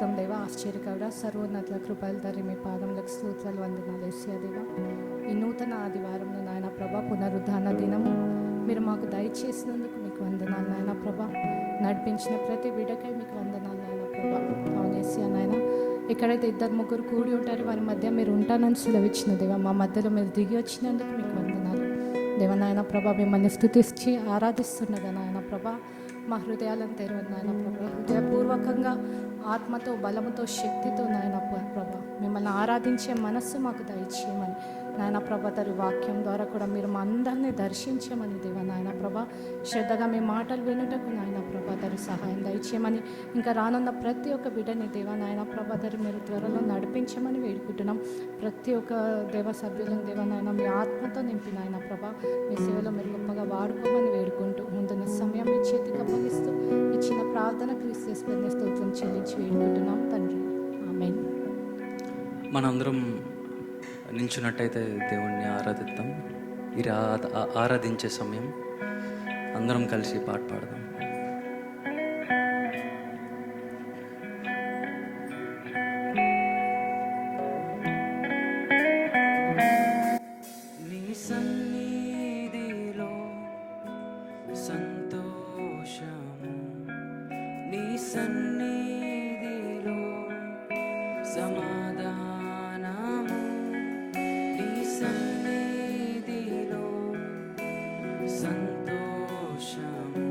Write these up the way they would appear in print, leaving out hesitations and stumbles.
స్తోత్రం దేవా, ఆశ్చర్యకరుడా, సర్వోన్నతుల కృపల ధరి మీ పాదములకు స్తోత్రాలు, వందనాలు యేసయ్యా దేవా. ఈ నూతన ఆదివారంలో నాయన ప్రభా, పునరుద్ధాన దినము మీరు మాకు దయచేసినందుకు మీకు వందనాలు నాయన ప్రభా. నడిపించిన ప్రతి బిడ్డకై మీకు వందనాలు నాయన ప్రభా. అవును యేసయ్యా నాయన, ఎక్కడైతే ఇద్దరు ముగ్గురు కూడి ఉంటారో వారి మధ్య మీరు ఉంటానని సెలవిచ్చిన దేవా, మా మధ్యలో మీరు దిగి వచ్చినందుకు మీకు వందనాలు దేవా. నాయన ప్రభా, మిమ్మల్ని స్తుతించి ఆరాధిస్తున్నదా నాయన ప్రభా, మా హృదయాలను తెరవదు నాయన ప్రభా. హృదయపూర్వకంగా ఆత్మతో, బలముతో, శక్తితో నాయన ప్రభా మిమ్మల్ని ఆరాధించే మనస్సు మాకు దయచేయమని నాయన ప్రభా, తరి వాక్యం ద్వారా కూడా మీరు మా అందరినీ దర్శించమని దేవా నాయన ప్రభా. శ్రద్ధగా మీ మాటలు వినుటకు నాయన ప్రభా తరి సహాయం దయచేయమని, ఇంకా రానున్న ప్రతి ఒక్క బిడ్డని దేవా నాయన ప్రభా తరి మీరు త్వరలో నడిపించమని వేడుకుంటున్నాం. ప్రతి ఒక్క దేవ సభ్యులను దేవా నాయన మీ ఆత్మతో నింపి నాయన ప్రభా మీ సేవలో మీరు గొప్పగా వాడుకోమని వేడుకుంటూ, ముందున్న సమయం మీ చేతికి అప్పగిస్తూ ఇచ్చిన ప్రార్థన క్రీస్తు యేసుని స్తోత్రం చెల్లించి వేడుకుంటున్నాం తండ్రి, ఆమేన్. మనందరం నించున్నట్టయితే దేవుణ్ణి ఆరాధిద్దాం. ఈ ఆరాధించే సమయం అందరం కలిసి పాట పాడదాం. నీ సన్నిధిలో సంతోషము, నీ సన్నిధిలో సమాధానము, నీ సన్నిధిలో సంతోషము,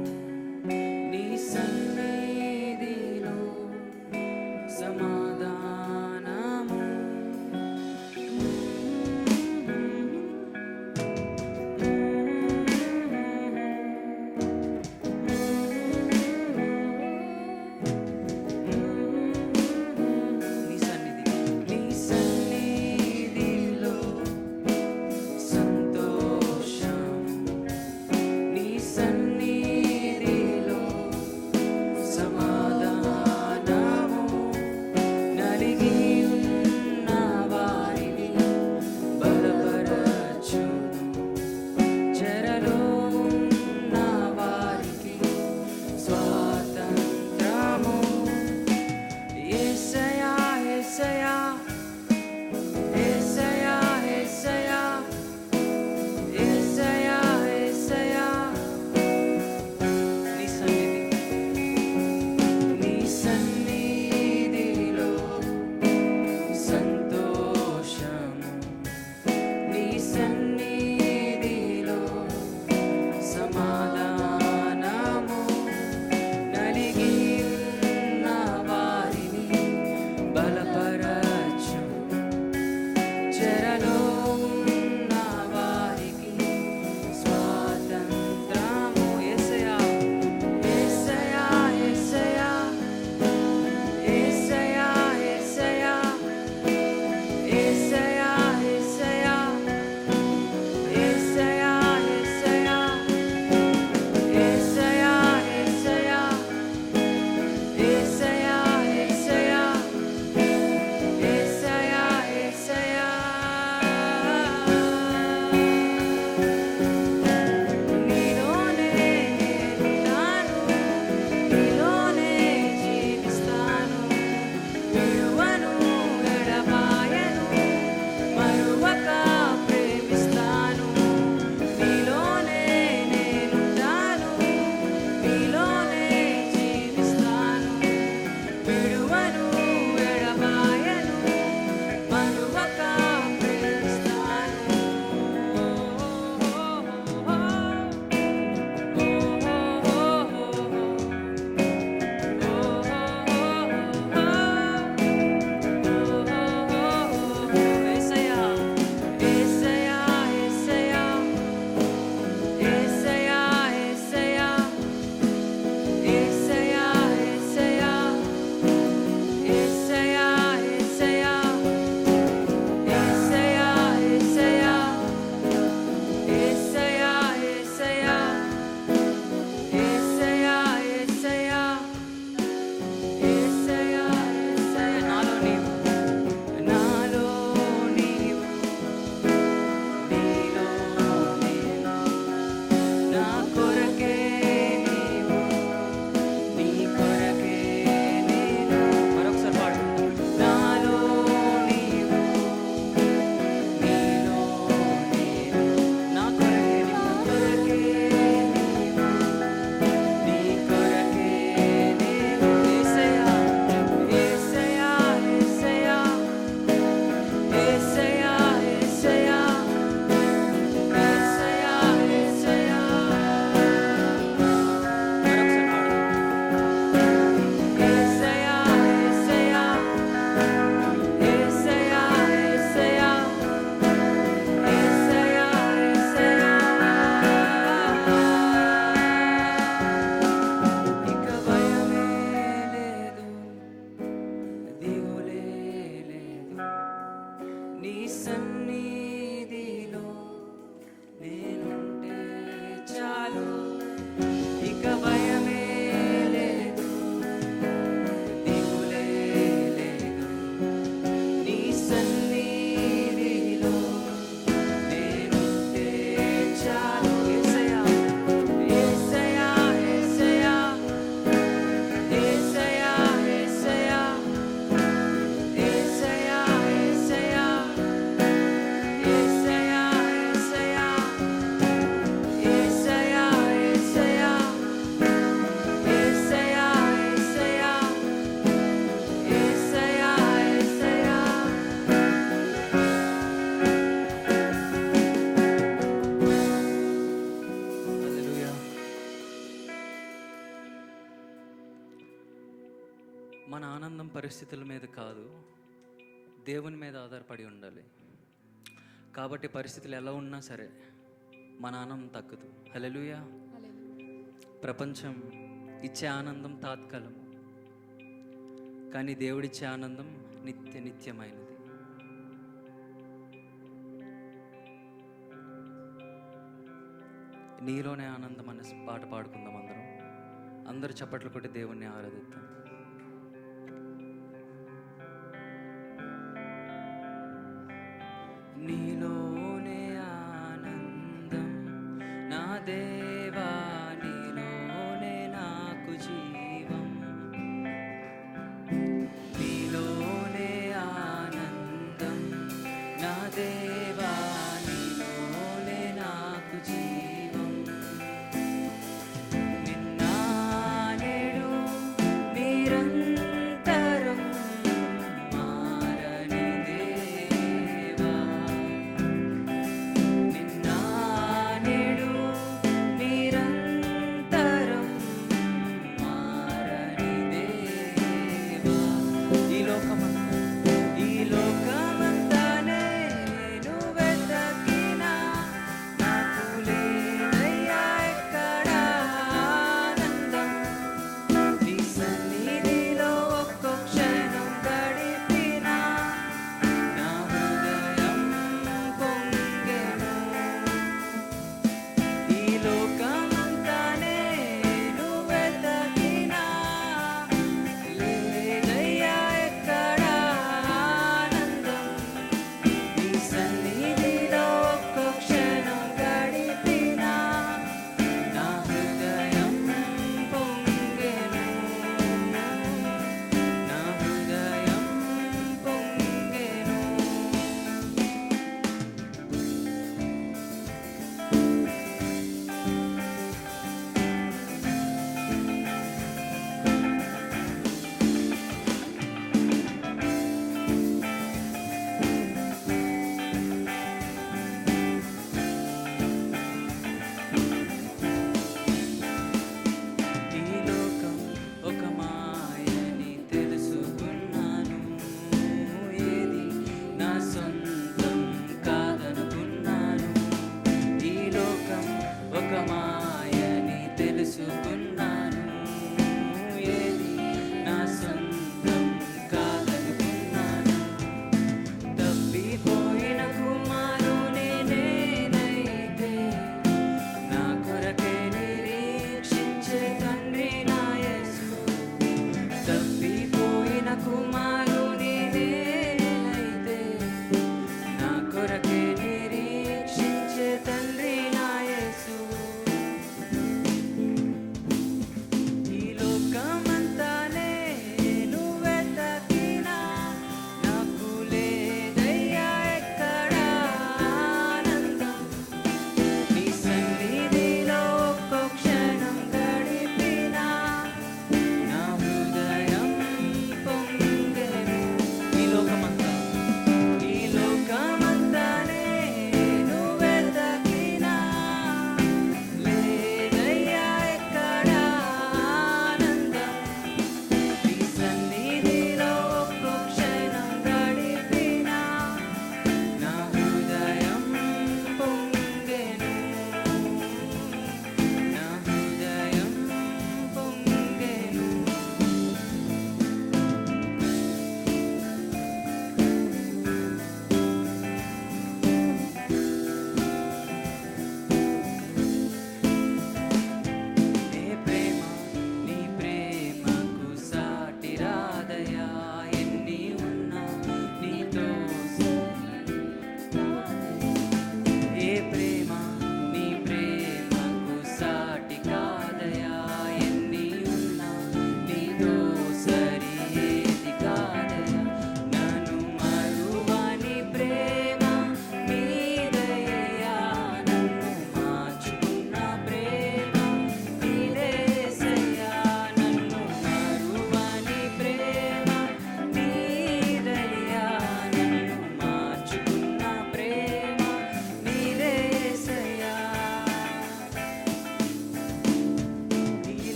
పరిస్థితుల మీద కాదు, దేవుని మీద ఆధారపడి ఉండాలి. కాబట్టి పరిస్థితులు ఎలా ఉన్నా సరే మన ఆనందం తగ్గదు. హల్లెలూయా. ప్రపంచం ఇచ్చే ఆనందం తాత్కాలం, కానీ దేవుడిచ్చే ఆనందం నిత్యమైనది. నీలోనే ఆనందం అనే పాట పాడుకుందాం అందరూ చప్పట్లు కొట్టి దేవుణ్ణి ఆరాధిద్దాం. నీలోనే ఆనందం నా దేవా, నీలోనే నాకు జీవం. నీలోనే ఆనందం నా దేవా, నీలోనే నాకు జీవం. నిన్న నేడు నిరంతరం మారని దేవా. నిన్న నేడు నిరంతరం మారని దేవా. ఈ లోకమంతా నేను వెతికినా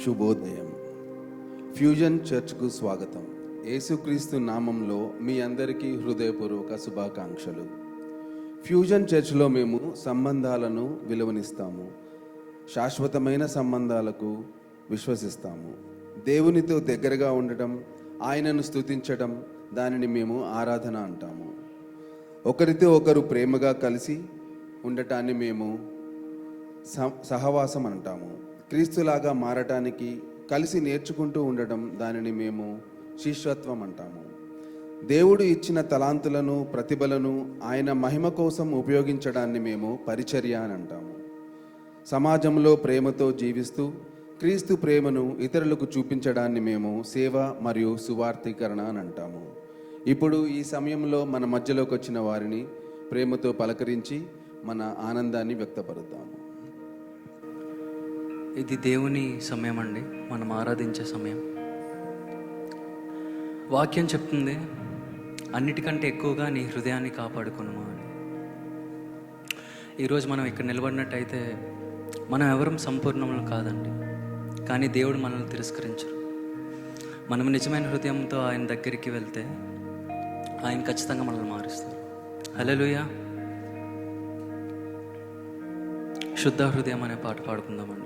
శుభోదయం. ఫ్యూజన్ చర్చ్కు స్వాగతం. యేసుక్రీస్తు నామంలో మీ అందరికీ హృదయపూర్వక శుభాకాంక్షలు. ఫ్యూజన్ చర్చ్లో మేము సంబంధాలను విలువనిస్తాము, శాశ్వతమైన సంబంధాలకు విశ్వసిస్తాము. దేవునితో దగ్గరగా ఉండటం, ఆయనను స్తుతించడం, దానిని మేము ఆరాధన అంటాము. ఒకరితో ఒకరు ప్రేమగా కలిసి ఉండటాన్ని మేము సహవాసం అంటాము. క్రీస్తులాగా మారటానికి కలిసి నేర్చుకుంటూ ఉండటం, దానిని మేము శిష్యత్వం అంటాము. దేవుడు ఇచ్చిన తలాంతులను, ప్రతిభలను ఆయన మహిమ కోసం ఉపయోగించడాన్ని మేము పరిచర్య అని అంటాము. సమాజంలో ప్రేమతో జీవిస్తూ క్రీస్తు ప్రేమను ఇతరులకు చూపించడాన్ని మేము సేవ మరియు సువార్థీకరణ అని అంటాము. ఇప్పుడు ఈ సమయంలో మన మధ్యలోకి వచ్చిన వారిని ప్రేమతో పలకరించి మన ఆనందాన్ని వ్యక్తపరుద్దాము. ఇది దేవుని సమయం అండి, మనం ఆరాధించే సమయం. వాక్యం చెప్తుంది, అన్నిటికంటే ఎక్కువగా నీ హృదయాన్ని కాపాడుకును అని. ఈరోజు మనం ఇక్కడ నిలబడినట్టయితే మనం ఎవరం సంపూర్ణములు కాదండి, కానీ దేవుడు మనల్ని తిరస్కరించరు. మనం నిజమైన హృదయంతో ఆయన దగ్గరికి వెళ్తే ఆయన ఖచ్చితంగా మనల్ని మారుస్తారు. హల్లెలూయా. శుద్ధ హృదయం అనే పాట పాడుకుందామండి.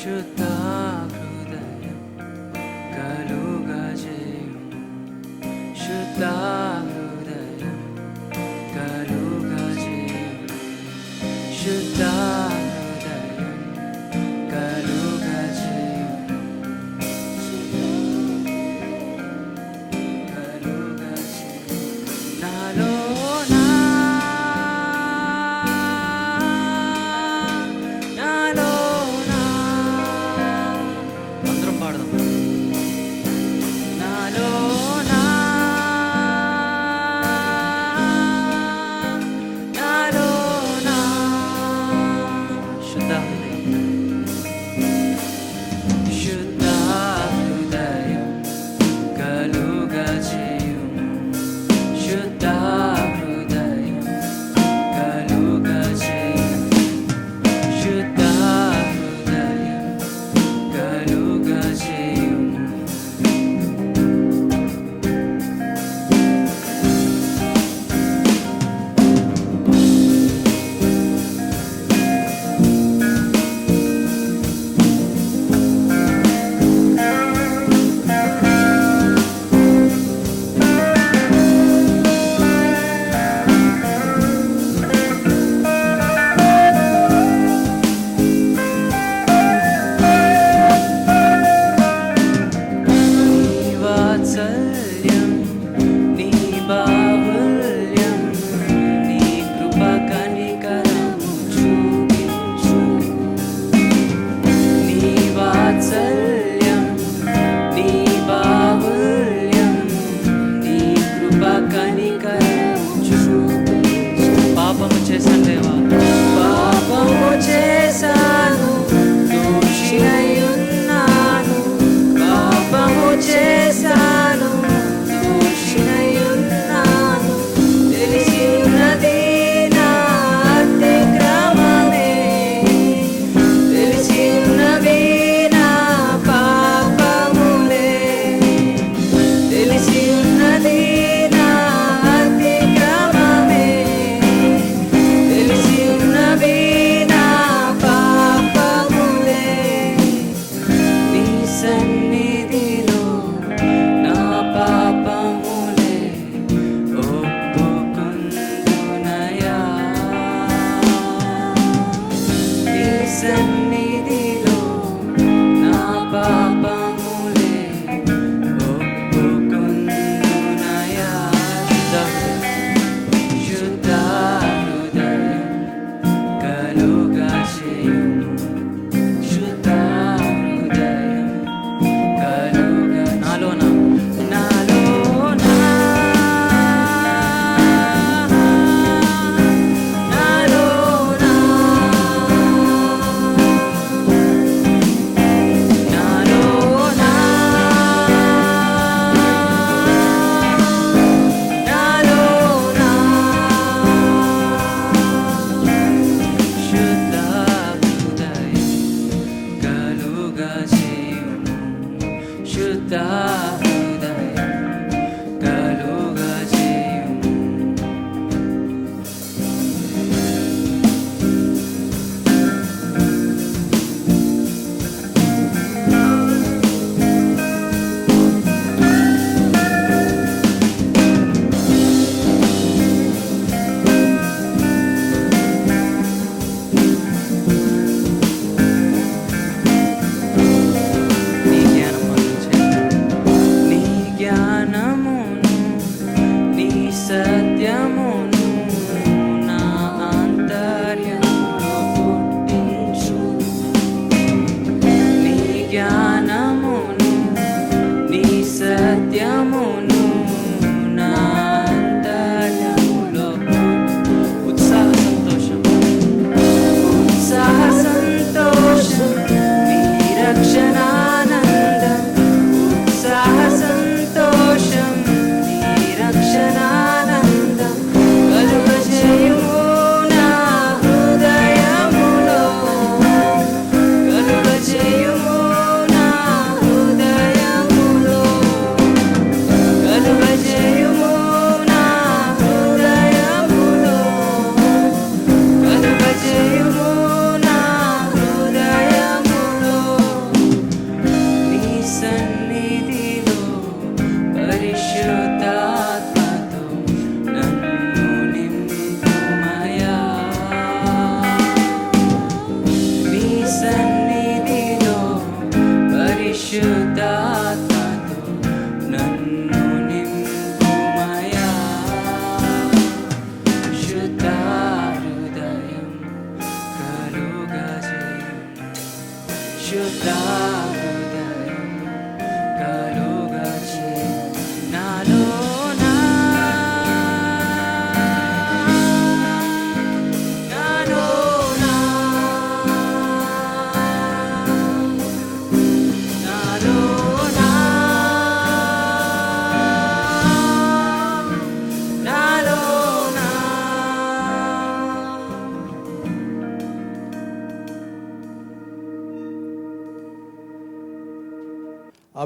శుద్ధ హృదయం కలుగజేయుము, శుద్ధ హృదయం కలుగజేయుము, శుద్ధ హృదయం కలుగజేయుము, కలుగజేయుము. నాలోనా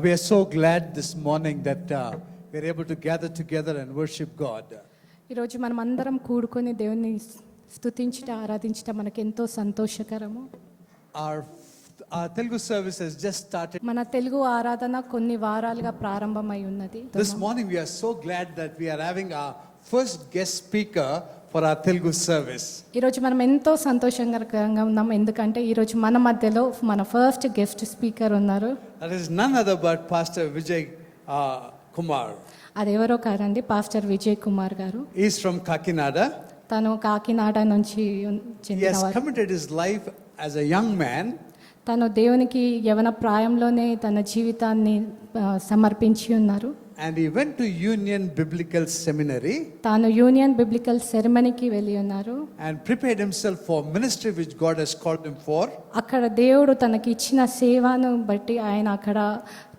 We are so glad this morning that we're able to gather together and worship God. ఈరోజు మనం అందరం కూడుకొని దేవుని స్తుతించట ఆరాధించట మనకెంతో సంతోషకరము. Our Telugu service has just started. మన తెలుగు ఆరాధన కొన్ని వారాలుగా ప్రారంభమై ఉన్నది. This morning we are so glad that we are having our first guest speaker for our Telugu service. ఈరోజు మనం ఎంతో సంతోషకరంగా ఉన్నాం, ఎందుకంటే ఈరోజు మన మధ్యలో మన ఫస్ట్ గెస్ట్ స్పీకర్ ఉన్నారు. That is none other but Pastor Vijay Kumar. అదెవరో కాదండి, పాస్టర్ విజయ్ కుమార్ గారు. He is from Kakinada. తను కాకినాడ నుంచి He has చెందినవారు. committed his life as a young man. తను దేవునికి యవన ప్రాయంలోనే తన జీవితాన్ని సమర్పించి ఉన్నారు. And he went to Union Biblical Seminary తాను యూనియన్ బిబ్లికల్ సెరమనీకి వెళ్ళి ఉన్నారు. and prepared himself for ministry which God has called him for. అక్కడ దేవుడు తనకి ఇచ్చిన సేవను బట్టి ఆయన అక్కడ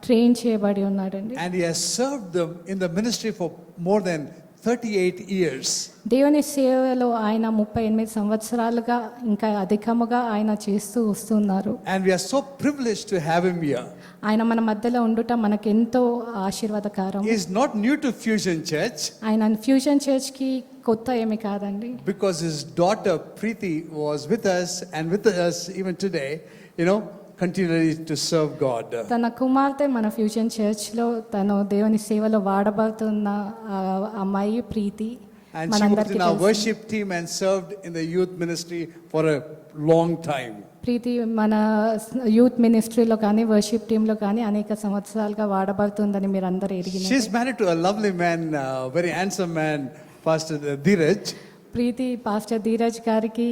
ట్రైన్ చేయబడి ఉన్నాడండి. And he has served them in the ministry for more than 38 years. దేవుని సేవలో ఆయన 38 సంవత్సరాలుగా ఇంకా అధికముగా ఆయన చేస్తూ వస్తున్నారు. And we are so privileged to have him here. ఆయన మన మధ్యలో ఉండుట మనకెంతో ఆశీర్వాదకరం. He is not new to Fusion Church ఆయన ఫ్యూజన్ చర్చ్కి కొత్త ఏమి కాదండి. because his daughter Preeti was with us and with us even today, continually to serve God. తన కుమార్తె మన ఫ్యూజన్ చర్చ్లో తను దేవుని సేవలో వాడబడుతున్న అమ్మాయి ప్రీతి. And she was in our worship team and served in the youth ministry for a long time. ప్రీతి మన youth మినిస్ట్రీలో కానీ వర్షిప్ టీంలో కానీ అనేక సంవత్సరాలుగా వాడబడుతుందని మీరు అందరూ ఎరిగిన. She is married to a lovely man, very handsome man, Pastor Dheeraj. Preethi pastor Dheeraj గారికి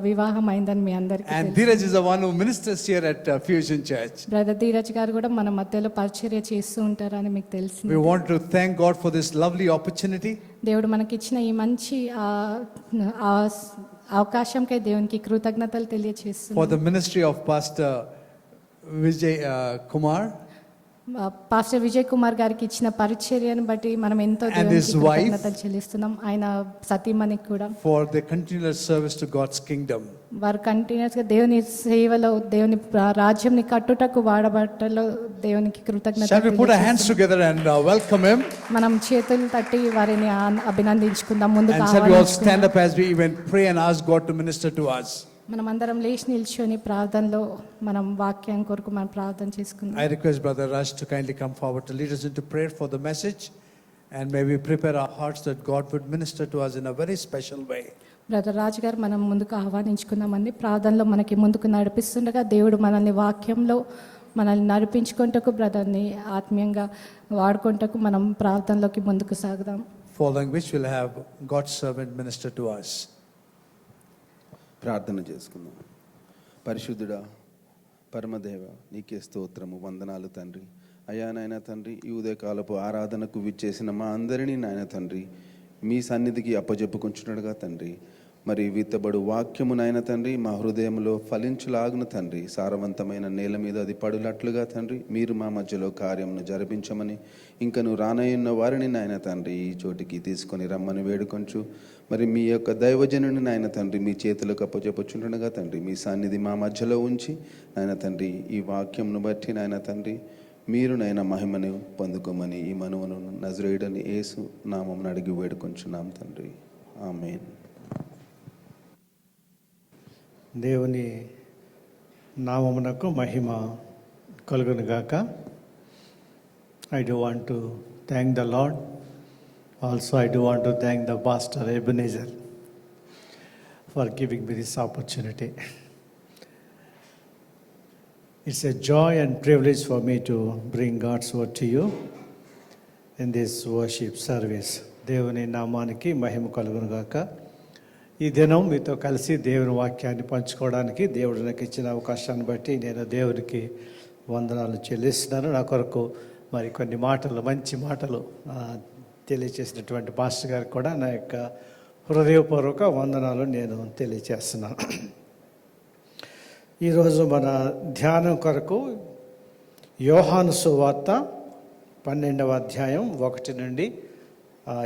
వివాహం అయిందని మీ అందరికీ And తెలుసు. Dheeraj is the one who ministers here at Fusion Church. Brother Dheeraj గారు కూడా మన మధ్యలో పరిచర్య చేస్తూ ఉంటారని మీకు తెలుసు. We want to thank God for this lovely opportunity. దేవుడు మనకిచ్చిన ఈ మంచి అవకాశంకై దేవునికి కృతజ్ఞతలు For తెలియజేస్తున్నాను. the ministry of Pastor Vijay Kumar pastor Vijay Kumar గారికి ఇచ్చిన పరిచర్యను బట్టి మనం ఎంతో And his దేవునికి wife. కృతజ్ఞతలు చెల్లిస్తున్నాం. ఆయన సతీమణికి కూడా for the continuous service to God's kingdom. వారు కంటిన్యూస్గా దేవుని సేవలో దేవుని రాజ్యంని కట్టుటకు వాడబట్టలో దేవునికి కృతజ్ఞత. Shall we put our hands together and welcome him? మనం చేతులు తట్టి వారిని అభినందించుకుందాం. ముందుకు And shall we all ఆహ్వానించుకుందాం. stand up as we even pray and ask God to minister to us? మనం అందరం లేచి నిల్చొని ప్రార్థనలో మనం వాక్యం కొరకు మనం ప్రార్థన చేసుకుందాం. I request Brother Raj to kindly come forward to lead us into prayer for the message, and may we prepare our hearts that God would minister to us in a very special way. Brother Raju garu మనం ముందుకు ఆహ్వానించుకున్నామండి. ప్రార్థనలో మనకి ముందుకు నడిపిస్తుండగా దేవుడు మనల్ని వాక్యంలో మనల్ని నడిపించుకుంటకు బ్రదర్ని ఆత్మీయంగా వాడుకుంటకు మనం ప్రార్థనలోకి ముందుకు సాగుదాం. Following which we'll have God's servant minister to us. ప్రార్థన చేసుకుందాం. పరిశుద్ధుడా పరమదేవ నీకే స్తోత్రము, వందనాలు తండ్రి. అయ్యా నాయన తండ్రి, ఈ ఉదయకాలపు ఆరాధనకు విచ్చేసిన మా అందరినీ నాయన తండ్రి మీ సన్నిధికి అప్పజెప్పుకుంటున్నాడుగా తండ్రి. మరి విత్తబడు వాక్యము నాయన తండ్రి మా హృదయంలో ఫలించులాగును తండ్రి, సారవంతమైన నేల మీద అది పడునట్లుగా తండ్రి మీరు మా మధ్యలో కార్యమును జరిపించమని, ఇంకను రానయ్యున్న వారిని నాయన తండ్రి ఈ చోటికి తీసుకొని రమ్మని వేడుకొంచు. మరి మీ యొక్క దైవజనుని నాయన తండ్రి మీ చేతులకు అప్పచెప్పుచుండగా తండ్రి మీ సన్నిధి మా మధ్యలో ఉంచి నాయన తండ్రి ఈ వాక్యంను బట్టి నాయన తండ్రి మీరు నాయన మహిమను పొందుకోమని ఈ మనవును నజరేయుడని యేసు నామమున అడిగి వేడుకొంచున్నాం తండ్రి. ఆమేన్. దేవుని నామమునకు మహిమ కలుగును గాక. I do want to thank the Lord. Also, I do want to thank the Pastor Ebenezer for giving me this opportunity. It's a joy and privilege for me to bring God's word to you in this worship service. దేవుని నామానికి మహిమ కలుగును గాక. ఈ దినం మీతో కలిసి దేవుని వాక్యాన్ని పంచుకోవడానికి దేవుడు నాకు ఇచ్చిన అవకాశాన్ని బట్టి నేను దేవునికి వందనాలు చెల్లిస్తున్నాను. నా కొరకు మరి కొన్ని మాటలు, మంచి మాటలు తెలియచేసినటువంటి పాస్టర్ గారికి కూడా నా యొక్క హృదయపూర్వక వందనాలు నేను తెలియచేస్తున్నాను. ఈరోజు మన ధ్యానం కొరకు యోహాను సువార్త 12వ అధ్యాయం 1 నుండి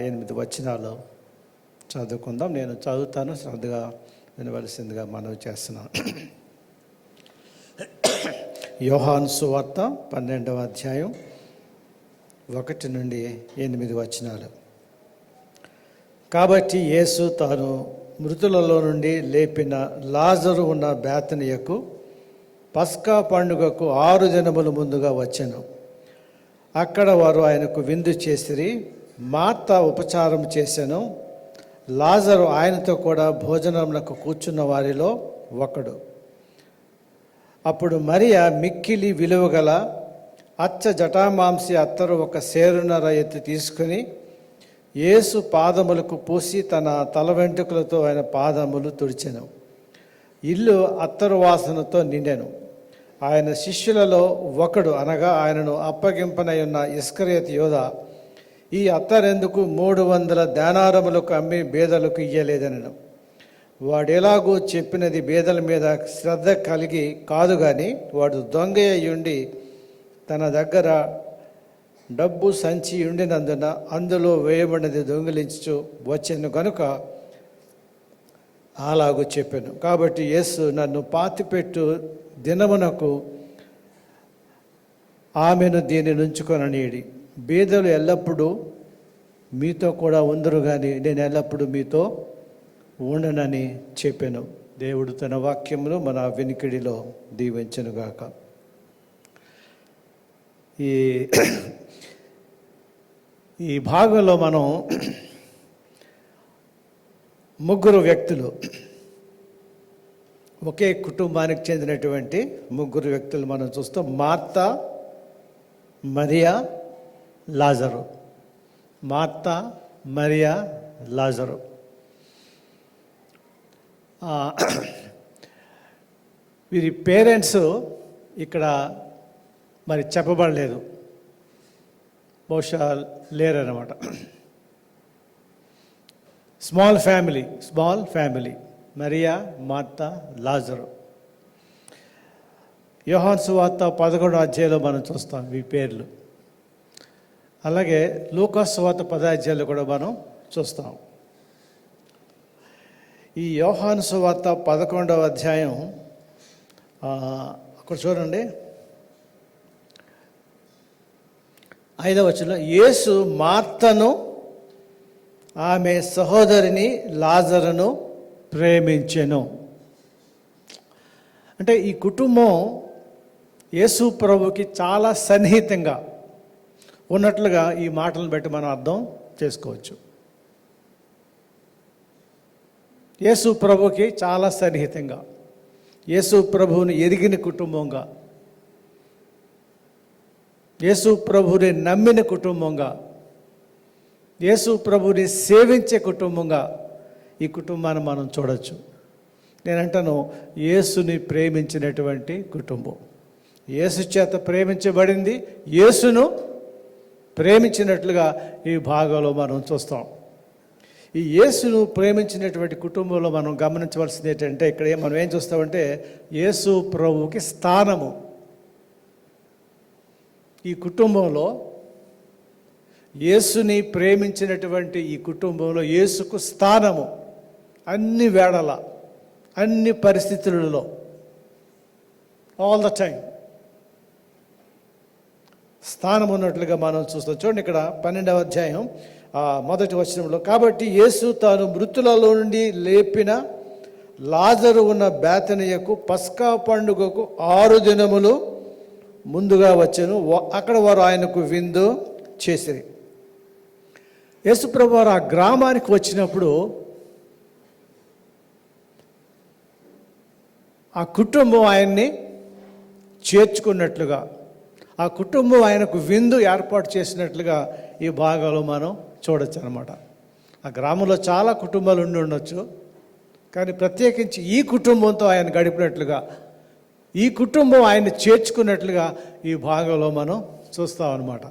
8 వచనాలు చదువుకుందాం. నేను చదువుతాను, శ్రద్ధగా వినవలసిందిగా మనవి చేస్తున్నాను. యోహాను సువార్త 12వ అధ్యాయం 1 నుండి 8 వచనాలు. కాబట్టి యేసు తాను మృతులలో నుండి లేపిన లాజరు ఉన్న బేతనియకు పస్కా పండుగకు 6 దినముల ముందుగా వచ్చెను. అక్కడ వారు ఆయనకు విందు చేసిరి. మార్త ఉపచారం చేసెను. లాజరు ఆయనతో కూడా భోజనమునకు కూర్చున్న వారిలో ఒకడు. అప్పుడు మరియా మిక్కిలి విలువగల అచ్చ జటామాంసి అత్తరు 1 సేరున్నర ఎత్తి తీసుకుని యేసు పాదములకు పూసి తన తల వెంట్రుకలతో ఆయన పాదములు తుడిచెను. ఇల్లు అత్తరు వాసనతో నిండెను. ఆయన శిష్యులలో ఒకడు, అనగా ఆయనను అప్పగింపనై ఉన్న ఇస్కరియోతు యోధ, ఈ అత్తరెందుకు 300 దేనారములకు అమ్మి బేదలకు ఇయ్యలేదనను. వాడెలాగూ చెప్పినది బేదల మీద శ్రద్ధ కలిగి కాదు, కానీ వాడు దొంగ అయ్యుండి తన దగ్గర డబ్బు సంచి ఉండినందున అందులో వేయబడినది దొంగిలించు వచ్చాను కనుక అలాగూ చెప్పాను. కాబట్టి యేసు, నన్ను పాతిపెట్టు దినమునకు ఆమెను దీన్ని నుంచుకొననీడి. బీదలు ఎల్లప్పుడూ మీతో కూడా ఉందరు, కానీ నేను ఎల్లప్పుడూ మీతో ఉండనని చెప్పాను. దేవుడు తన వాక్యమును మన వెనుకడిలో దీవించెనుగాక. ఈ భాగంలో మనం 3 వ్యక్తులు, ఒకే కుటుంబానికి చెందినటువంటి 3 వ్యక్తులు మనం చూస్తాం. మార్త, మరియా, లాజరు. మార్త, మరియా, లాజరు. వీరి పేరెంట్స్ ఇక్కడ మరి చెప్పబడలేదు, బహుశా లేరన్నమాట. స్మాల్ ఫ్యామిలీ మరియా, మార్త, లాజరు. యోహాను సువార్త 11వ అధ్యాయంలో మనం చూస్తాం ఈ పేర్లు. అలాగే లూకా సువార్త 10వ అధ్యాయంలో కూడా మనం చూస్తాం. ఈ యోహాను సువార్త 11వ అధ్యాయం అక్కడ చూడండి, 5వ వచనంలో యేసు మార్తను ఆమె సహోదరిని లాజరును ప్రేమించెను. అంటే ఈ కుటుంబం యేసు ప్రభుకి చాలా సన్నిహితంగా ఉన్నట్లుగా ఈ మాటలను బట్టి మనం అర్థం చేసుకోవచ్చు. యేసు ప్రభుకి చాలా సన్నిహితంగా, యేసు ప్రభువుని ఎరిగిన కుటుంబంగా, యేసు ప్రభుని నమ్మిన కుటుంబంగా, యేసు ప్రభుని సేవించే కుటుంబంగా ఈ కుటుంబాన్ని మనం చూడవచ్చు. నేనంటాను, యేసుని ప్రేమించినటువంటి కుటుంబం, యేసు చేత ప్రేమించబడింది, యేసును ప్రేమించినట్లుగా ఈ భాగంలో మనం చూస్తాం. ఈ యేసును ప్రేమించినటువంటి కుటుంబంలో మనం గమనించవలసింది ఏంటంటే, ఇక్కడ మనం ఏం చూస్తామంటే యేసు ప్రభువుకి స్థానము. ఈ కుటుంబంలో, యేసుని ప్రేమించినటువంటి ఈ కుటుంబంలో యేసుకు స్థానము అన్ని వేళల, అన్ని పరిస్థితులలో, ఆల్ ద టైం స్థానం ఉన్నట్లుగా మనం చూస్తాం. చూడండి ఇక్కడ 12వ అధ్యాయం 1వ వచనంలో, కాబట్టి యేసు తాను మృతులలో నుండి లేపిన లాజరు ఉన్న బేతనియకు పస్కా పండుగకు 6 దినములు ముందుగా వచ్చెను. అక్కడ వారు ఆయనకు విందు చేసిరి. యేసుప్రభు వారు ఆ గ్రామానికి వచ్చినప్పుడు ఆ కుటుంబం ఆయన్ని చేర్చుకున్నట్లుగా, ఆ కుటుంబం ఆయనకు విందు ఏర్పాటు చేసినట్లుగా ఈ భాగంలో మనం చూడొచ్చు అనమాట. ఆ గ్రామంలో చాలా కుటుంబాలు ఉండి ఉండొచ్చు, కానీ ప్రత్యేకించి ఈ కుటుంబంతో ఆయన గడిపినట్లుగా, ఈ కుటుంబం ఆయన్ని చేర్చుకున్నట్లుగా ఈ భాగంలో మనం చూస్తాం అన్నమాట.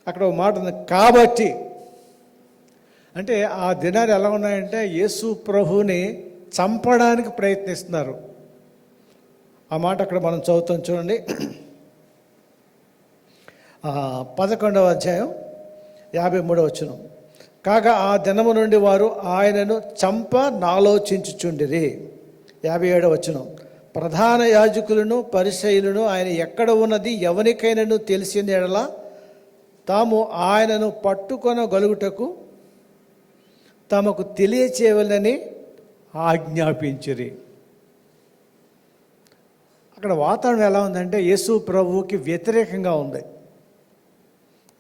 అక్కడ ఒక మాట ఉంది, కాబట్టి. అంటే ఆ దినాలు ఎలా ఉన్నాయంటే యేసు ప్రభుని చంపడానికి ప్రయత్నిస్తున్నారు. ఆ మాట అక్కడ మనం చదువుతాం చూడండి. 11వ అధ్యాయం 53వ వచనం, కాగా ఆ దినము నుండి వారు ఆయనను చంప నాలోచించుచుండిరి. 57వ వచనం, ప్రధాన యాజకులను పరిసయ్యులను ఆయన ఎక్కడ ఉన్నది ఎవరికైనాను తెలిసిన యెడల తాము ఆయనను పట్టుకొనగలుగుటకు తమకు తెలియచేయవలని ఆజ్ఞాపించిరి. అక్కడ వాతావరణం ఎలా ఉందంటే యేసు ప్రభువుకి వ్యతిరేకంగా ఉంది.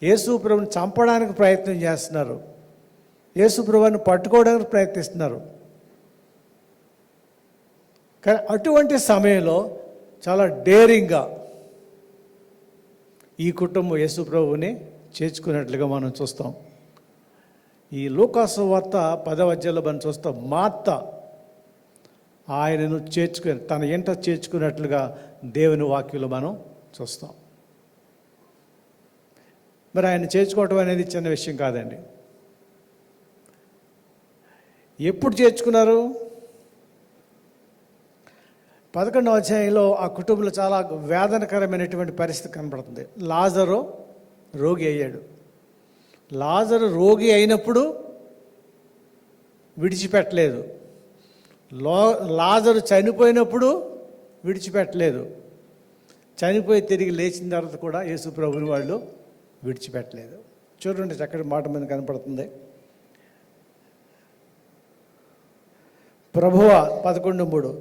యేసు ప్రభుని చంపడానికి ప్రయత్నం చేస్తున్నారు, యేసు ప్రభువుని పట్టుకోవడానికి ప్రయత్నిస్తున్నారు. కానీ అటువంటి సమయంలో చాలా డేరింగ్గా ఈ కుటుంబం యేసు ప్రభువుని చేర్చుకున్నట్లుగా మనం చూస్తాం. ఈ లూకాసు వార్త 10వ అధ్యాయంలో మనం చూస్తాం. మార్త ఆయనను చేర్చుకుని తన ఇంట చేర్చుకున్నట్లుగా దేవుని వాక్యంలో మనం చూస్తాం. మరి ఆయన చేర్చుకోవటం అనేది చిన్న విషయం కాదండి. ఎప్పుడు చేర్చుకున్నారు? 11వ అధ్యాయంలో ఆ కుటుంబంలో చాలా వేదనకరమైనటువంటి పరిస్థితి కనబడుతుంది. లాజరు రోగి అయ్యాడు. లాజరు రోగి అయినప్పుడు విడిచిపెట్టలేదు, లాజరు చనిపోయినప్పుడు విడిచిపెట్టలేదు, చనిపోయి తిరిగి లేచిన తర్వాత కూడా యేసు ప్రభుని వాళ్ళు విడిచిపెట్టలేదు. చూడండి చక్కటి మాట మీద కనపడుతుంది. ప్రభువా 11:3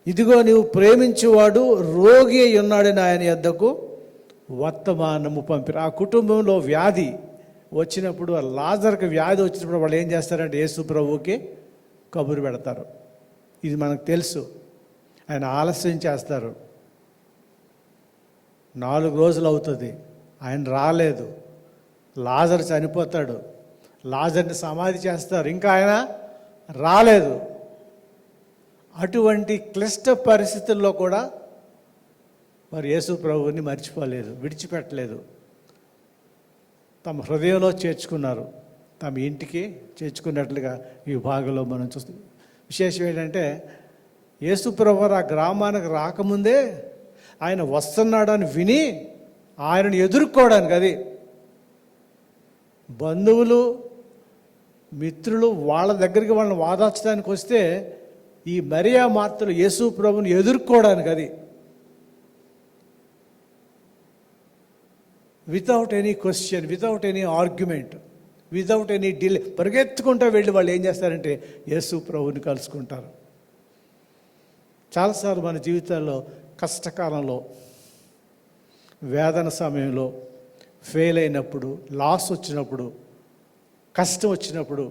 ఇదిగో నీవు ప్రేమించువాడు రోగి అయి ఉన్నాడని ఆయన యొద్దకు వర్తమానము పంపిరు. ఆ కుటుంబంలో వ్యాధి వచ్చినప్పుడు, లాజర్కి వ్యాధి వచ్చినప్పుడు వాళ్ళు ఏం చేస్తారంటే యేసు ప్రభువుకి కబురు పెడతారు. ఇది మనకు తెలుసు. ఆయన ఆలస్యం చేస్తారు. 4 రోజులు అవుతుంది, ఆయన రాలేదు. లాజర్ చనిపోతాడు, లాజర్ని సమాధి చేస్తారు, ఇంకా ఆయన రాలేదు. అటువంటి క్లిష్ట పరిస్థితుల్లో కూడా వారు యేసు ప్రభువుని మర్చిపోలేదు, విడిచిపెట్టలేదు. తమ హృదయంలో చేర్చుకున్నారు, తమ ఇంటికి చేర్చుకున్నట్లుగా ఈ భాగంలో మనం చూస్తాం. విశేషం ఏంటంటే యేసు ప్రభువు ఆ గ్రామానికి రాకముందే ఆయన వస్తున్నాడని విని ఆయనను ఎదుర్కోవడానికి, అది బంధువులు మిత్రులు వాళ్ళ దగ్గరికి వాళ్ళని వాదార్చడానికి వస్తే ఈ మరియా మార్తలు యేసు ప్రభువుని ఎదుర్కోవడానికి, అది without any question, without any argument, without any delay పరిగెత్తుకుంటూ వెళ్ళి వాళ్ళు ఏం చేస్తారంటే యేసు ప్రభువుని కలుసుకుంటారు. చాలాసార్లు మన జీవితాల్లో కష్టకాలంలో, వేదన సమయంలో, ఫెయిల్ అయినప్పుడు, లాస్ వచ్చినప్పుడు, కష్టం వచ్చినప్పుడు,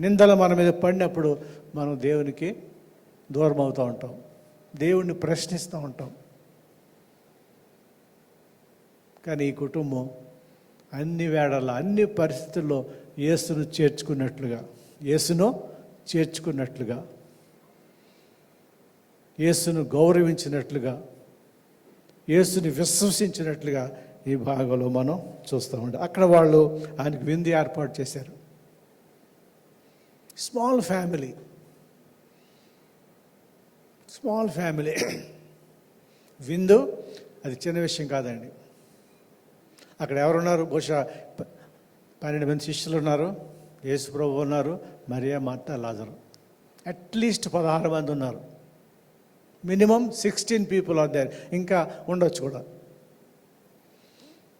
నిందలు మన మీద పడినప్పుడు మనం దేవునికి దూరం అవుతూ ఉంటాం, దేవుణ్ణి ప్రశ్నిస్తూ ఉంటాం. కానీ ఈ కుటుంబం అన్ని వేళల్లో, అన్ని పరిస్థితుల్లో యేసును చేర్చుకున్నట్లుగా, యేసును చేర్చుకున్నట్లుగా, యేసును గౌరవించినట్లుగా, యేసుని విశ్వసించినట్లుగా ఈ భాగంలో మనం చూస్తూ ఉంటాం. అక్కడ వాళ్ళు ఆయనకు విందు ఏర్పాటు చేశారు. స్మాల్ ఫ్యామిలీ విందు అది చిన్న విషయం కాదండి. అక్కడ ఎవరున్నారు? బహుశా 12 మంది శిష్యులు ఉన్నారు, యేసు ప్రభువు ఉన్నారు, మరియా, మార్త, లాజరు. అట్లీస్ట్ 16 మంది ఉన్నారు. మినిమం 16 పీపుల్ ఆర్ దేర్, ఇంకా ఉండొచ్చు కూడా.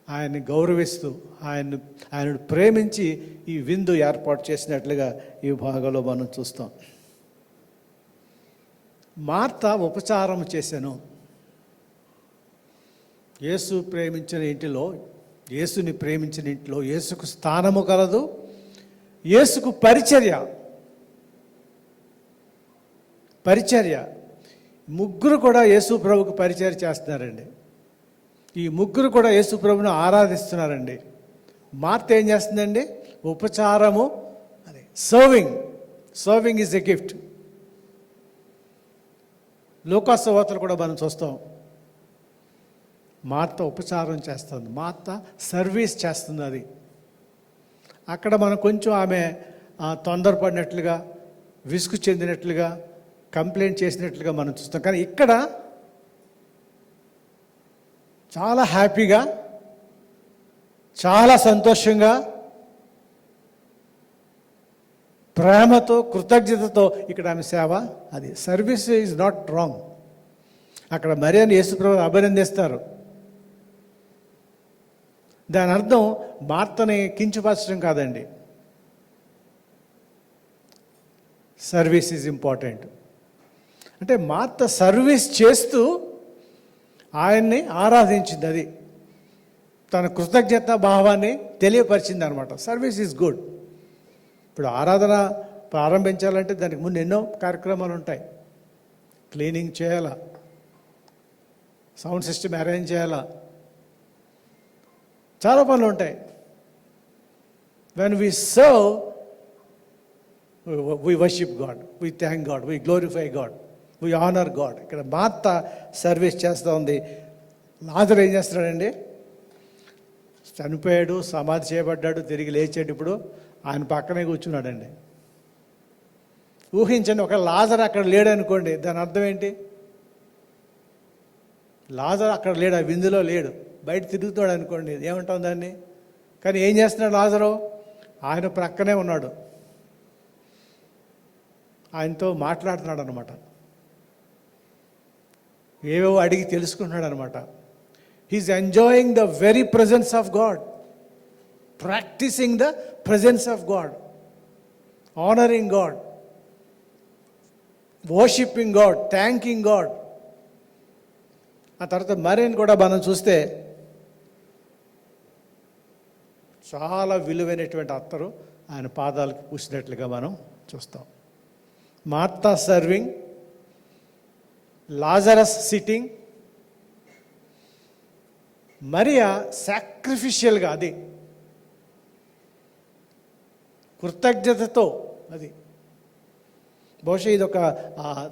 ఆయన్ని గౌరవిస్తూ, ఆయనను ప్రేమించి ఈ విందు ఏర్పాటు చేసినట్లుగా ఈ భాగంలో మనం చూస్తాం. మార్త ఉపచారం చేశాను. యేసు ప్రేమించిన ఇంటిలో, యేసుని ప్రేమించిన ఇంట్లో యేసుకు స్థానము కలదు, యేసుకు పరిచర్య. ముగ్గురు కూడా యేసు ప్రభువుకు పరిచర్య చేస్తున్నారండి. ఈ ముగ్గురు కూడా యేసు ప్రభువును ఆరాధిస్తున్నారండి. మార్త ఏం చేస్తుందండి? ఉపచారము, అదే సర్వింగ్ ఈజ్ ఎ గిఫ్ట్. లూకాసు వార్తలు కూడా మనం చూస్తాం. మార్త ఉపచారం చేస్తుంది, మార్త సర్వీస్ చేస్తుంది. అది అక్కడ మనం కొంచెం ఆమె తొందరపడినట్లుగా, విసుగు చెందినట్లుగా, కంప్లైంట్ చేసినట్లుగా మనం చూస్తాం. కానీ ఇక్కడ చాలా హ్యాపీగా, చాలా సంతోషంగా ప్రేమతో, కృతజ్ఞతతో ఇక్కడ ఆమె సేవ, అది సర్వీస్ ఈజ్ నాట్ రాంగ్. అక్కడ మరియను యేసుప్రభువు అభినందిస్తారు. దాని అర్థం మార్తని కించపరచడం కాదండి. Service is important. అంటే మార్త సర్వీస్ చేస్తూ ఆయన్ని ఆరాధించింది, అది తన కృతజ్ఞత భావాన్ని తెలియపరిచింది అనమాట. Service is good. ఇప్పుడు ఆరాధన ప్రారంభించాలంటే దానికి ముందు ఎన్నో కార్యక్రమాలు ఉంటాయి. క్లీనింగ్ చేయాలా, సౌండ్ సిస్టమ్ అరేంజ్ చేయాలా, చాలా పనులు ఉంటాయి. When we serve, we worship God, we thank God, we glorify God, we honour God. ఇక్కడ మార్త సర్వీస్ చేస్తూ ఉంది. లాజరు ఏం చేస్తున్నాడండి? చనిపోయాడు, సమాధి చేయబడ్డాడు, తిరిగి లేచాడు. ఇప్పుడు ఆయన పక్కనే కూర్చున్నాడండి. ఊహించండి, ఒక లాజరు అక్కడ లేడనుకోండి, దాని అర్థం ఏంటి? లాజరు అక్కడ లేడు, ఆ విందులో లేడు, బయట తిరుగుతాడు అనుకోండి, ఏమంటాం దాన్ని? కానీ ఏం చేస్తున్నాడు లాజరు? ఆయన ప్రక్కనే ఉన్నాడు, ఆయనతో మాట్లాడుతున్నాడు అనమాట. ఏవేవో అడిగి తెలుసుకుంటున్నాడు అనమాట. He is enjoying the very presence of God, practising the presence of God, honouring God, worshipping God, thanking God. ఆ తర్వాత మరియను కూడా మనం చూస్తే చాలా విలువైనటువంటి అత్తరు ఆయన పాదాలకు పూసినట్లుగా మనం చూస్తాం. Martha serving, Lazarus sitting, Maria సాక్రిఫిషియల్గా, అది కృతజ్ఞతతో. అది బహుశా ఇది ఒక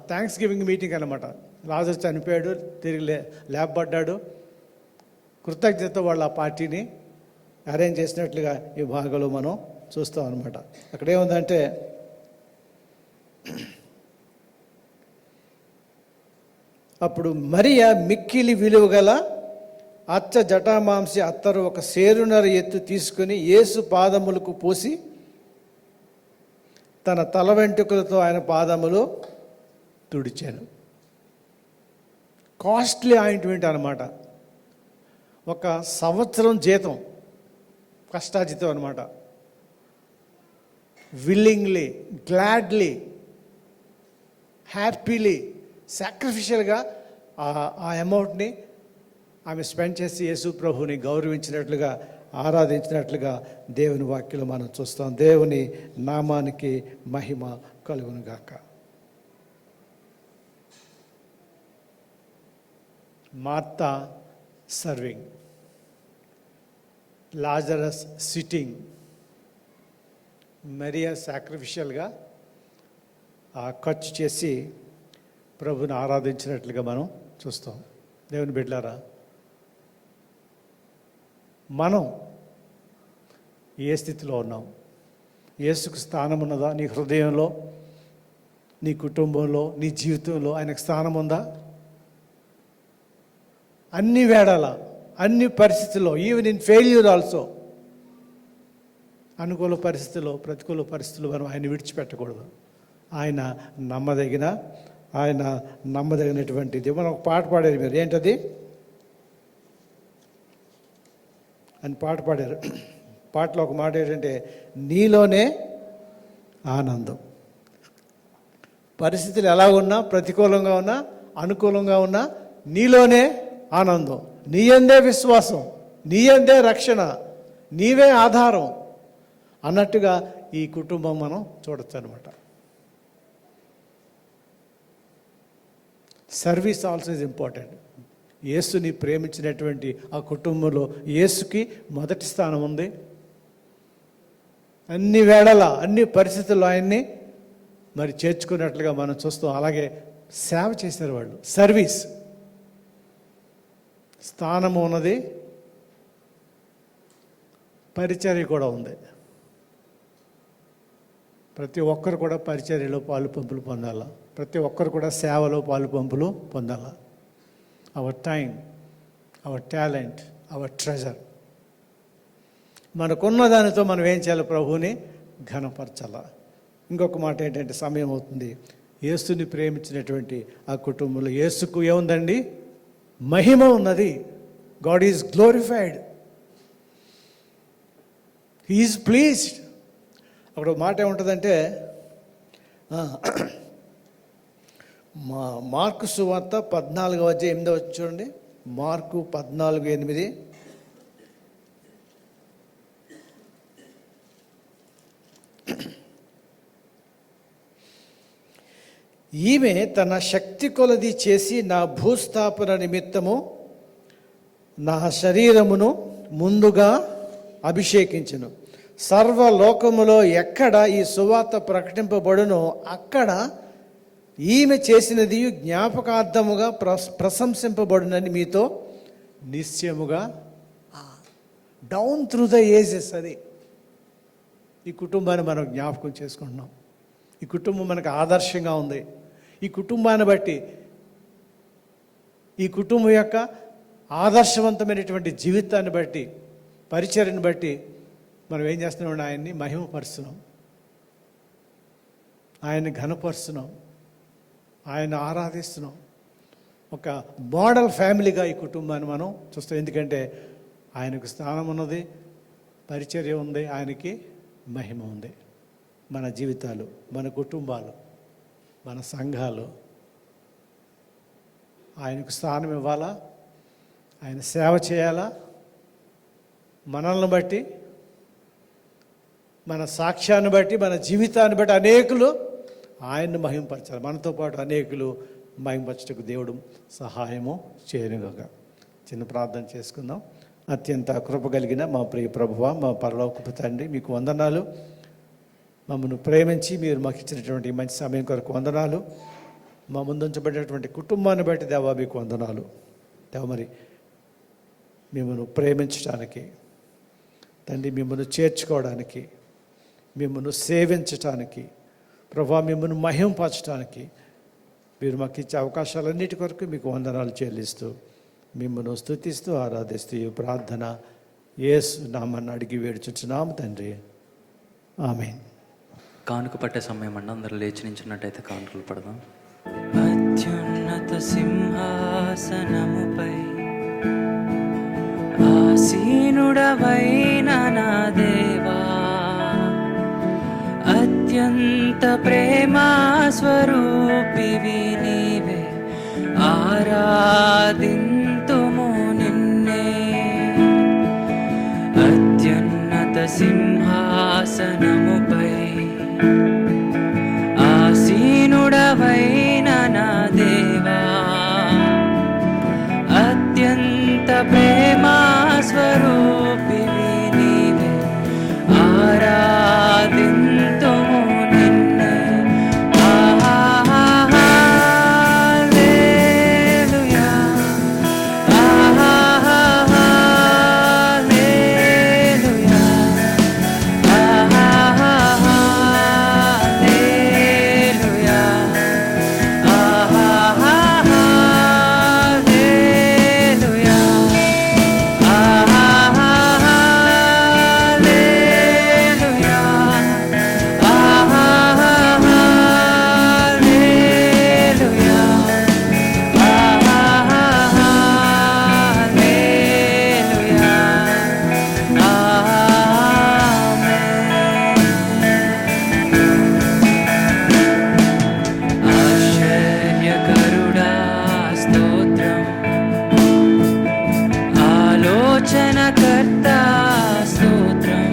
థ్యాంక్స్ గివింగ్ మీటింగ్ అనమాట. లాజరు చనిపోయాడు, తిరిగి లేపబడ్డాడు, కృతజ్ఞతతో వాళ్ళు ఆ పార్టీని అరేంజ్ చేసినట్లుగా ఈ భాగంలో మనం చూస్తాం అనమాట. అక్కడ ఏముందంటే, అప్పుడు మరియా మిక్కిలి విలువ గల అచ్చ జటామాంసి అత్తరు ఒక సేరునర ఎత్తు తీసుకుని యేసు పాదములకు పోసి తన తల వెంట్రుకలతో ఆయన పాదములు తుడిచాను. కాస్ట్లీ ఆయింట్మెంట్ అనమాట. ఒక సంవత్సరం జీతం, కష్టాజితం అనమాట. విల్లింగ్లీ, గ్లాడ్లీ, హ్యాపీలీ, సాక్రిఫిషియల్గా ఆ అమౌంట్ని ఆమె స్పెండ్ చేసి యేసు ప్రభువుని గౌరవించినట్లుగా, ఆరాధించినట్లుగా దేవుని వాక్యంలో మనం చూస్తాం. దేవుని నామానికి మహిమ కలుగునుగాక. Martha serving, Lazarus sitting, Maria సాక్రిఫిషియల్గా ఖర్చు చేసి ప్రభుని ఆరాధించినట్లుగా మనం చూస్తాం. దేవుని బిడ్డలారా, మనం ఏ స్థితిలో ఉన్నాం? యేసుకు స్థానం ఉన్నదా నీ హృదయంలో, నీ కుటుంబంలో, నీ జీవితంలో? ఆయనకు స్థానం ఉందా? అన్ని వేళల, అన్ని పరిస్థితుల్లో, ఈవెన్ ఇన్ ఫెయిల్యూర్ ఆల్సో, అనుకూల పరిస్థితుల్లో, ప్రతికూల పరిస్థితుల్లో మనం ఆయన విడిచిపెట్టకూడదు. ఆయన నమ్మదగినటువంటిది. మనం ఒక పాట పాడారు, మీరు ఏంటది అని పాట పాడారు. పాటలో ఒక మాట ఏంటంటే, నీలోనే ఆనందం. పరిస్థితులు ఎలా ఉన్నా, ప్రతికూలంగా ఉన్నా, అనుకూలంగా ఉన్నా, నీలోనే ఆనందం, నీయందే విశ్వాసం, నీయందే రక్షణ, నీవే ఆధారం అన్నట్టుగా ఈ కుటుంబం మనం చూడొచ్చు అనమాట. Service also is important. యేసుని ప్రేమించినటువంటి ఆ కుటుంబంలో యేసుకి మొదటి స్థానం ఉంది. అన్ని వేళల, అన్ని పరిస్థితుల్లో ఆయన్ని మరి చేర్చుకున్నట్లుగా మనం చూస్తాం. అలాగే సేవ చేశారు వాళ్ళు. సర్వీస్ స్థానము ఉన్నది, పరిచర్య కూడా ఉంది. ప్రతి ఒక్కరు కూడా పరిచర్యలో పాలు పంపులు పొందాలా. ప్రతి ఒక్కరు కూడా సేవలో పాలు పంపులు పొందాలా. Our time, our talent, our treasure, మనకున్న దానితో మనం ఏం చేయాలి? ప్రభువుని ఘనపరచాలా. ఇంకొక మాట ఏంటంటే సమయం అవుతుంది. యేసుని ప్రేమించినటువంటి ఆ కుటుంబంలో యేసుకు ఏముందండి? మహిమ ఉన్నది. God is glorified, he is pleased. అక్కడ ఒక మాట ఏముంటుందంటే మార్కు సువార్త 14:8 చూడండి. మార్కు 14:8. ఈమె తన శక్తి కొలది చేసి నా భూస్థాపన నిమిత్తము నా శరీరమును ముందుగా అభిషేకించును. సర్వలోకములో ఎక్కడ ఈ సువార్త ప్రకటింపబడునో అక్కడ ఈమె చేసినది జ్ఞాపకార్థముగా ప్రశంసింపబడునని మీతో నిశ్చయముగా. Down through the ages. అది ఈ కుటుంబాన్ని మనం జ్ఞాపకం చేసుకుంటున్నాం. ఈ కుటుంబం మనకు ఆదర్శంగా ఉంది. ఈ కుటుంబాన్ని బట్టి, ఈ కుటుంబం యొక్క ఆదర్శవంతమైనటువంటి జీవితాన్ని బట్టి, పరిచర్యను బట్టి మనం ఏం చేస్తున్నాం? ఆయన్ని మహిమపరుస్తున్నాం, ఆయన్ని ఘనపరుస్తున్నాం, ఆయన ఆరాధిస్తున్నాం. ఒక మోడల్ ఫ్యామిలీగా ఈ కుటుంబాన్ని మనం చూస్తాం. ఎందుకంటే ఆయనకు స్థానం ఉన్నది, పరిచర్య ఉంది, ఆయనకి మహిమ ఉంది. మన జీవితాలు, మన కుటుంబాలు, మన సంఘాలు ఆయనకు స్థానం ఇవ్వాలా, ఆయన సేవ చేయాలా. మనల్ని బట్టి, మన సాక్ష్యాన్ని బట్టి, మన జీవితాన్ని బట్టి అనేకులు ఆయన్ని మహింపరచాలి. మనతో పాటు అనేకులు మహింపరచుటకు దేవుడు సహాయము చేయనుగాక. చిన్న ప్రార్థన చేసుకుందాం. అత్యంత కృప కలిగిన మా ప్రియ ప్రభువా, మా పరలోకపు తండ్రి, మీకు వందనాలు. మమ్మల్ని ప్రేమించి మీరు మాకు ఇచ్చినటువంటి మంచి సమయం కొరకు వందనాలు. మా ముందుంచబడినటువంటి కుటుంబాన్ని బట్టి దేవా మీకు వందనాలు. దేవ మరి మిమ్మల్ని ప్రేమించడానికి తండ్రి, మిమ్మల్ని చేర్చుకోవడానికి, మిమ్మల్ని సేవించటానికి, ప్రభా మిమ్మల్ని మహింపరచడానికి మీరు మాకు ఇచ్చే అవకాశాలన్నిటి కొరకు మీకు వందనాలు చెల్లిస్తూ, మిమ్మల్ని స్తుతిస్తూ, ఆరాధిస్తూ ఈ ప్రార్థన యేసు నామమున అడిగి వేడుచున్నాము తండ్రి, ఆమేన్. కానుక పట్టే సమయం అండి. అందరూ లేచి నించున్నట్టయితే కానుకలు పడదాం. అత్యున్నత సింహాసనముపై ఆసీనుడవైన నా దేవా, అత్యంత ప్రేమా స్వరూపివి నీవే, ఆరాధింతుము నిన్నే. అత్యున్నత సింహాసనముపై ఆసీనుడవైన నా దేవా, అత్యంత ప్రేమా స్వరూపివి నీవే, ఆరాధింతుము నిన్నే. హల్లెలూయా, హల్లెలూయా, హల్లెలూయా, హల్లెలూయా, ఆశ్చర్యకరుడా స్తోత్రం, ఆలోచనకర్త స్తోత్రం,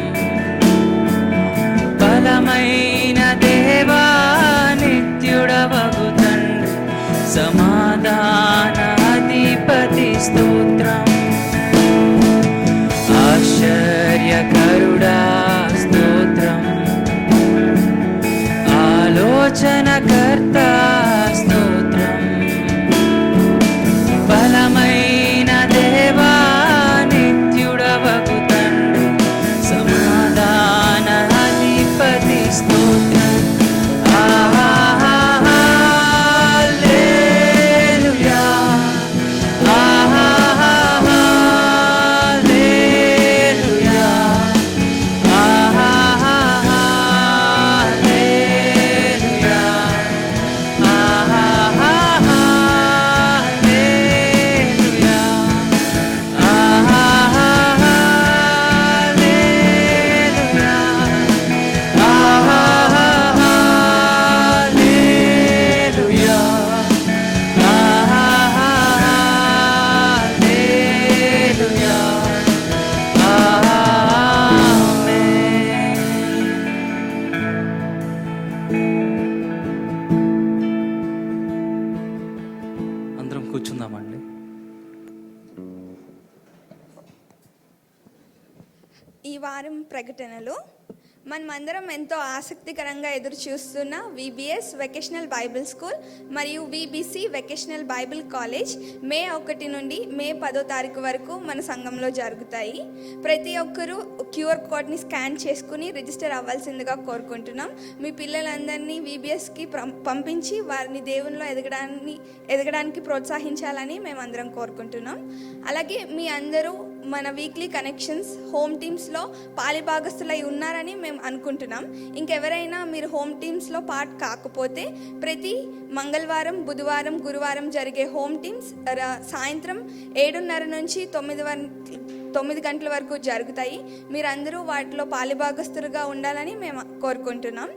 బలమైన దేవా నిత్యుడవగు తండ్రి, సమాధాన అధిపతి స్తోత్రం. ఆశ్చర్యకరుడా స్తోత్రం, ఆలోచనకర్త స్తోత్రం, బలమైన దేవా నిత్యుడవగు తండ్రి, సమాధాన అధిపతి స్తోత్రం. హల్లెలూయా, హల్లెలూయా, హల్లెలూయా. వారం ప్రకటనలు. మనమందరం ఎంతో ఆసక్తికరంగా ఎదురు చూస్తున్న విబిఎస్ వెకేషనల్ బైబిల్ స్కూల్ మరియు విబిసి వెకేషనల్ బైబిల్ కాలేజ్ మే 1 నుండి మే 10వ తారీఖు వరకు మన సంఘంలో జరుగుతాయి. ప్రతి ఒక్కరూ క్యూఆర్ కోడ్ని స్కాన్ చేసుకుని రిజిస్టర్ అవ్వాల్సిందిగా కోరుకుంటున్నాం. మీ పిల్లలందరినీ విబిఎస్కి పంపించి వారిని దేవునిలో ఎదగడానికి ప్రోత్సహించాలని మేమందరం కోరుకుంటున్నాం. అలాగే మీ అందరూ మన వీక్లీ కనెక్షన్స్ హోమ్ టీమ్స్లో పాలిభాగస్తులై ఉన్నారని మేము అనుకుంటున్నాం. ఇంకెవరైనా మీరు హోమ్ టీమ్స్లో పార్ట్ కాకపోతే ప్రతి మంగళవారం, బుధవారం, గురువారం జరిగే హోమ్ టీమ్స్ సాయంత్రం 7:30 నుంచి 9 గంటల వరకు జరుగుతాయి. మీరందరూ వాటిలో పాలిభాగస్తులుగా ఉండాలని మేము కోరుకుంటున్నాం.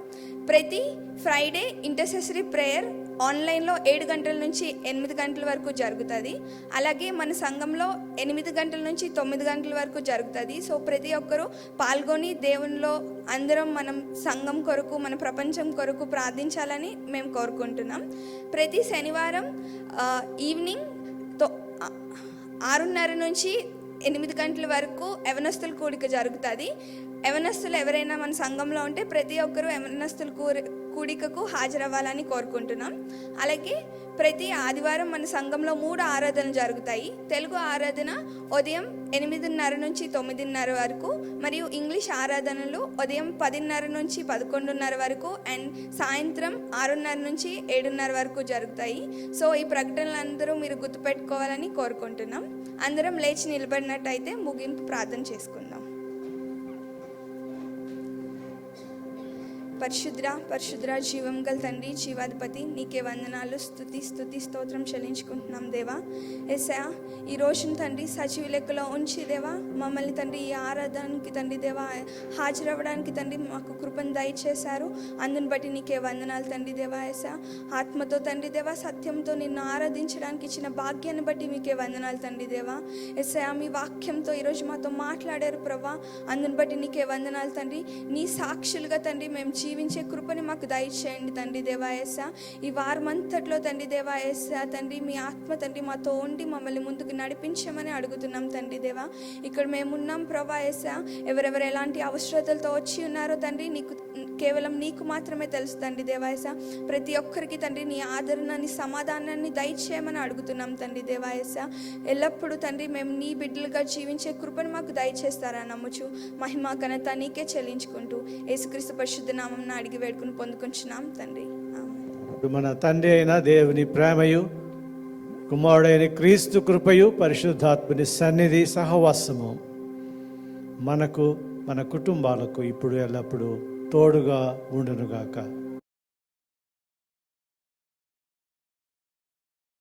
ప్రతి ఫ్రైడే ఇంటర్సెసరీ ప్రేయర్ ఆన్లైన్లో 7 గంటల నుంచి 8 గంటల వరకు జరుగుతుంది. అలాగే మన సంఘంలో 8 గంటల నుంచి 9 గంటల వరకు జరుగుతుంది. సో ప్రతి ఒక్కరూ పాల్గొని దేవునిలో అందరం మనం సంఘం కొరకు, మన ప్రపంచం కొరకు ప్రార్థించాలని మేము కోరుకుంటున్నాం. ప్రతి శనివారం ఈవినింగ్ 6:30 నుంచి 8 గంటల వరకు యవనస్తుల కూడిక జరుగుతుంది. యవనస్తులు ఎవరైనా మన సంఘంలో ఉంటే ప్రతి ఒక్కరూ యవనస్తుల కూడికకు హాజరవ్వాలని కోరుకుంటున్నాం. అలాగే ప్రతి ఆదివారం మన సంఘంలో 3 ఆరాధనలు జరుగుతాయి. తెలుగు ఆరాధన ఉదయం 8:30 నుంచి 9:30 వరకు, మరియు ఇంగ్లీష్ ఆరాధనలు ఉదయం 10:30 నుంచి 11:30 వరకు అండ్ సాయంత్రం 6:30 నుంచి 7:30 వరకు జరుగుతాయి. సో ఈ ప్రకటనలు అందరూ మీరు గుర్తుపెట్టుకోవాలని కోరుకుంటున్నాం. అందరం లేచి నిలబడినట్టయితే ముగింపు ప్రార్థన చేసుకుందాం. పరిశుద్ర జీవం గల తండ్రి, జీవాధిపతి, నీకే వందనాలు, స్తుతి స్తోత్రం చెల్లించుకుంటున్నాం దేవా. యేసయ్యా, ఈ రోజున తండ్రి సజీవ లెక్కలో ఉంచి దేవా మమ్మల్ని తండ్రి ఈ ఆరాధనకి తండ్రి దేవా హాజరవ్వడానికి తండ్రి మాకు కృపను దయచేశారు. అందుని బట్టి నీకే వందనాలు తండ్రి దేవా. యేసయ్యా, ఆత్మతో తండ్రి దేవా సత్యంతో నిన్ను ఆరాధించడానికి ఇచ్చిన భాగ్యాన్ని బట్టి మీకే వందనాలు తండ్రి దేవా. యేసయ్యా, మీ వాక్యంతో ఈరోజు మాతో మాట్లాడారు ప్రభా. అందుని బట్టి నీకే వందనాలు తండ్రి. నీ సాక్షులుగా తండ్రి మేము జీవించే కృపని మాకు దయచేయండి తండ్రి దేవాయేసా. ఈ వారం అంతట్లో తండ్రి దేవాయేసా తండ్రి మీ ఆత్మ తండ్రి మాతో ఉండి మమ్మల్ని ముందుకు నడిపించమని అడుగుతున్నాం తండ్రి దేవా. ఇక్కడ మేమున్నాం ప్రభాయేసా. ఎవరెవరు ఎలాంటి అవసరతలతో వచ్చి ఉన్నారో తండ్రి కేవలం నీకు మాత్రమే తెలుసు తండ్రి దేవాయేసా. ప్రతి ఒక్కరికి తండ్రి నీ ఆదరణ, నీ సమాధానాన్ని దయచేయమని అడుగుతున్నాం తండ్రి దేవాయేసా. ఎల్లప్పుడూ తండ్రి మేము నీ బిడ్డలుగా జీవించే కృపను మాకు దయచేస్తారా నమ్ముచు మహిమ ఘనత నీకే చెల్లించుకుంటూ యేసుక్రీస్తు పరిశుద్ధ నామం అడిగి వేడుకుని పొందుకుంటున్నాం తండ్రి. మన తండ్రి అయిన దేవుని ప్రేమయు, కుమారుడైన క్రీస్తు కృపయు, పరిశుద్ధాత్మని సన్నిధి సహవాసము మనకు, మన కుటుంబాలకు ఇప్పుడు ఎల్లప్పుడూ తోడుగా ఉండునుగాక.